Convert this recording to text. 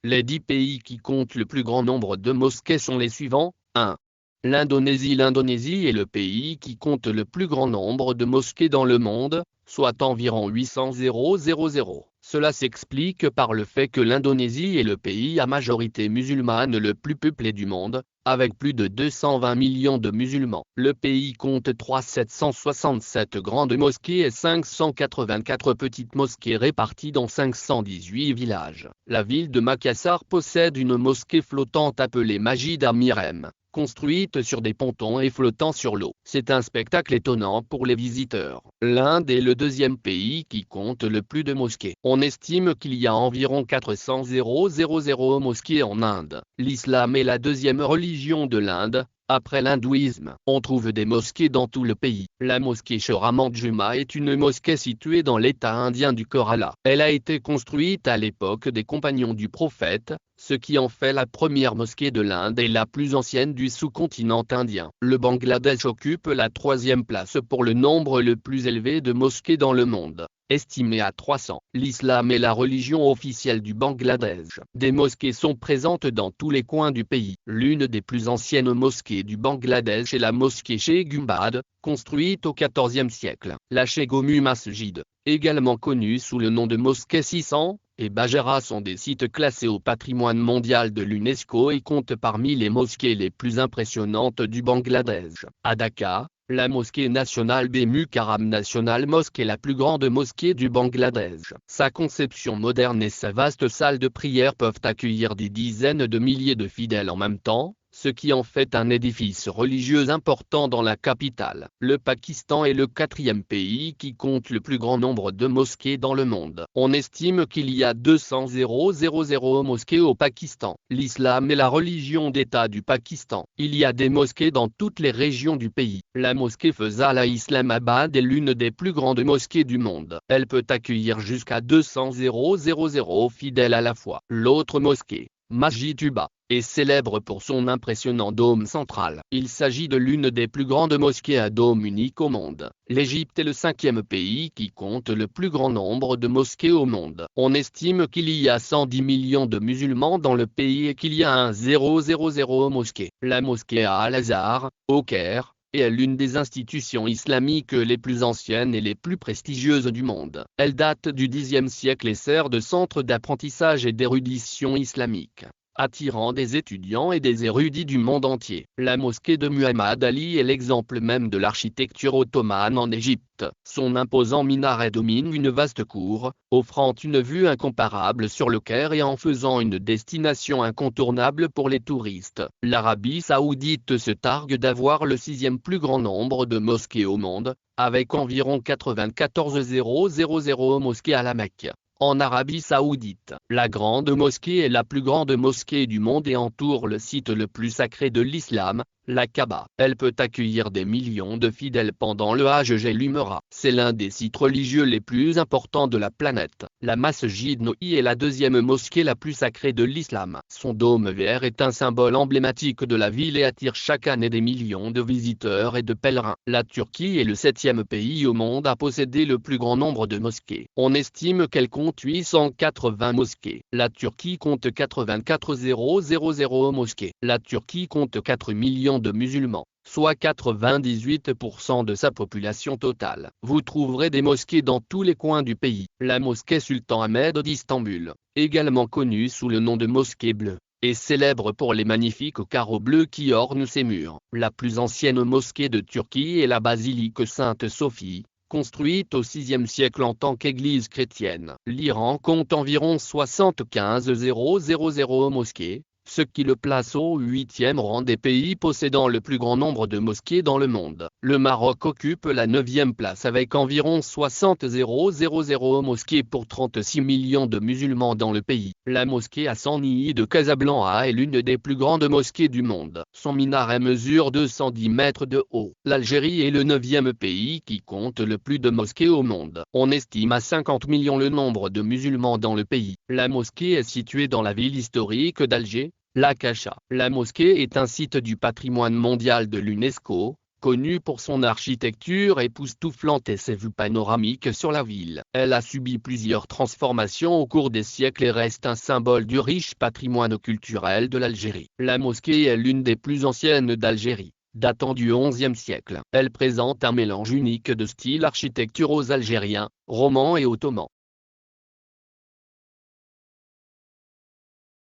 Les 10 pays qui comptent le plus grand nombre de mosquées sont les suivants. 1. L'Indonésie. L'Indonésie est le pays qui compte le plus grand nombre de mosquées dans le monde, soit environ 800 000. Cela s'explique par le fait que l'Indonésie est le pays à majorité musulmane le plus peuplé du monde, avec plus de 220 millions de musulmans. Le pays compte 767 grandes mosquées et 584 petites mosquées réparties dans 518 villages. La ville de Makassar possède une mosquée flottante appelée Masjid Amirem, construite sur des pontons et flottant sur l'eau. C'est un spectacle étonnant pour les visiteurs. L'Inde est le deuxième pays qui compte le plus de mosquées. On estime qu'il y a environ 400 000 mosquées en Inde. L'islam est la deuxième religion de l'Inde, après l'hindouisme. On trouve des mosquées dans tout le pays. La mosquée Sharaman Juma est une mosquée située dans l'état indien du Kerala. Elle a été construite à l'époque des compagnons du prophète, ce qui en fait la première mosquée de l'Inde et la plus ancienne du sous-continent indien. Le Bangladesh occupe la 3e place pour le nombre le plus élevé de mosquées dans le monde, estimé à 300. L'islam est la religion officielle du Bangladesh. Des mosquées sont présentes dans tous les coins du pays. L'une des plus anciennes mosquées du Bangladesh est la mosquée Sheikh Gumbad, construite au XIVe siècle. La Sheikh Gomu Masjid, également connue sous le nom de mosquée 600, et Bajara sont des sites classés au patrimoine mondial de l'UNESCO et comptent parmi les mosquées les plus impressionnantes du Bangladesh. À Dhaka, la mosquée nationale Bemu Karam National Mosque est la plus grande mosquée du Bangladesh. Sa conception moderne et sa vaste salle de prière peuvent accueillir des dizaines de milliers de fidèles en même temps, ce qui en fait un édifice religieux important dans la capitale. Le Pakistan est le 4e pays qui compte le plus grand nombre de mosquées dans le monde. On estime qu'il y a 200 000 mosquées au Pakistan. L'islam est la religion d'État du Pakistan. Il y a des mosquées dans toutes les régions du pays. La mosquée Fazal à Islamabad est l'une des plus grandes mosquées du monde. Elle peut accueillir jusqu'à 200 000 fidèles à la fois. L'autre mosquée, Masjid Quba, est célèbre pour son impressionnant dôme central. Il s'agit de l'une des plus grandes mosquées à dôme unique au monde. L'Égypte est le 5e pays qui compte le plus grand nombre de mosquées au monde. On estime qu'il y a 110 millions de musulmans dans le pays et qu'il y a 000 mosquées. La mosquée à Al-Azhar, au Caire, est l'une des institutions islamiques les plus anciennes et les plus prestigieuses du monde. Elle date du Xe siècle et sert de centre d'apprentissage et d'érudition islamique, attirant des étudiants et des érudits du monde entier. La mosquée de Muhammad Ali est l'exemple même de l'architecture ottomane en Égypte. Son imposant minaret domine une vaste cour, offrant une vue incomparable sur le Caire et en faisant une destination incontournable pour les touristes. L'Arabie Saoudite se targue d'avoir le 6e plus grand nombre de mosquées au monde, avec environ 94 000 mosquées à la Mecque. En Arabie Saoudite, la grande mosquée est la plus grande mosquée du monde et entoure le site le plus sacré de l'islam, la Kaaba. Elle peut accueillir des millions de fidèles pendant le Hajj et l'Umra. C'est l'un des sites religieux les plus importants de la planète. La Masjid Nabawi est la 2e mosquée la plus sacrée de l'islam. Son dôme vert est un symbole emblématique de la ville et attire chaque année des millions de visiteurs et de pèlerins. La Turquie est le 7e pays au monde à posséder le plus grand nombre de mosquées. On estime qu'elle compte 880 mosquées. La Turquie compte 84 000 mosquées. La Turquie compte 4 millions de musulmans, soit 98% de sa population totale. Vous trouverez des mosquées dans tous les coins du pays. La mosquée Sultan Ahmed d'Istanbul, également connue sous le nom de mosquée bleue, est célèbre pour les magnifiques carreaux bleus qui ornent ses murs. La plus ancienne mosquée de Turquie est la basilique Sainte-Sophie, construite au 6e siècle en tant qu'église chrétienne. L'Iran compte environ 75 000 mosquées, ce qui le place au 8e rang des pays possédant le plus grand nombre de mosquées dans le monde. Le Maroc occupe la 9e place avec environ 60 000 mosquées pour 36 millions de musulmans dans le pays. La mosquée Hassani de Casablanca est l'une des plus grandes mosquées du monde. Son minaret mesure 210 mètres de haut. L'Algérie est le 9e pays qui compte le plus de mosquées au monde. On estime à 50 millions le nombre de musulmans dans le pays. La mosquée est située dans la ville historique d'Alger, la Cacha. La mosquée est un site du patrimoine mondial de l'UNESCO, Connue pour son architecture époustouflante et ses vues panoramiques sur la ville, elle a subi plusieurs transformations au cours des siècles et reste un symbole du riche patrimoine culturel de l'Algérie. La mosquée est l'une des plus anciennes d'Algérie, datant du XIe siècle. Elle présente un mélange unique de styles architecturaux algériens, romans et ottomans.